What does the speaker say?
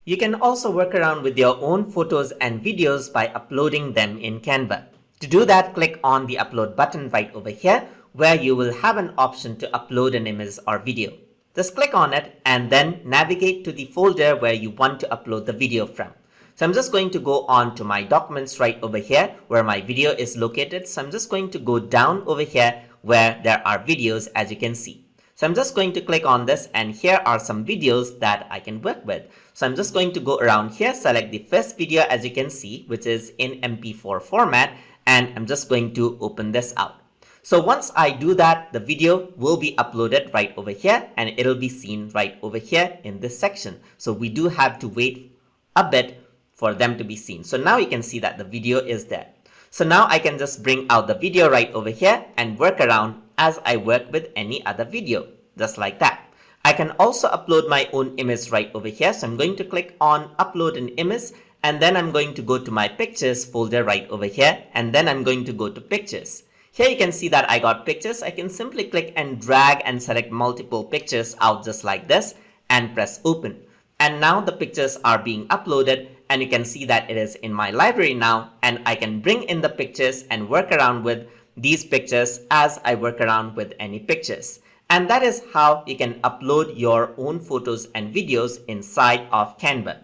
You can also work around with your own photos and videos by uploading them in Canva. To do that, click on the upload button right over here, where you will have an option to upload an image or video. Just click on it and then navigate to the folder where you want to upload the video from. So I'm just going to go on to my documents right over here where my video is located. So I'm just going to go down over here where there are videos, as you can see. So I'm just going to click on this, and here are some videos that I can work with. So I'm just going to go around here, select the first video, as you can see, which is in MP4 format, and I'm just going to open this out. So once I do that, the video will be uploaded right over here, and it'll be seen right over here in this section. So we do have to wait a bit for them to be seen. So now you can see that the video is there. So now I can just bring out the video right over here and work around as I work with any other video, just like that. I can also upload my own image right over here. So I'm going to click on upload an image, and then I'm going to go to my pictures folder right over here, and then I'm going to go to pictures. Here you can see that I got pictures. I can simply click and drag and select multiple pictures out just like this and press open. And now the pictures are being uploaded, and you can see that it is in my library now, and I can bring in the pictures and work around with these pictures as I work around with any pictures. And that is how you can upload your own photos and videos inside of Canva.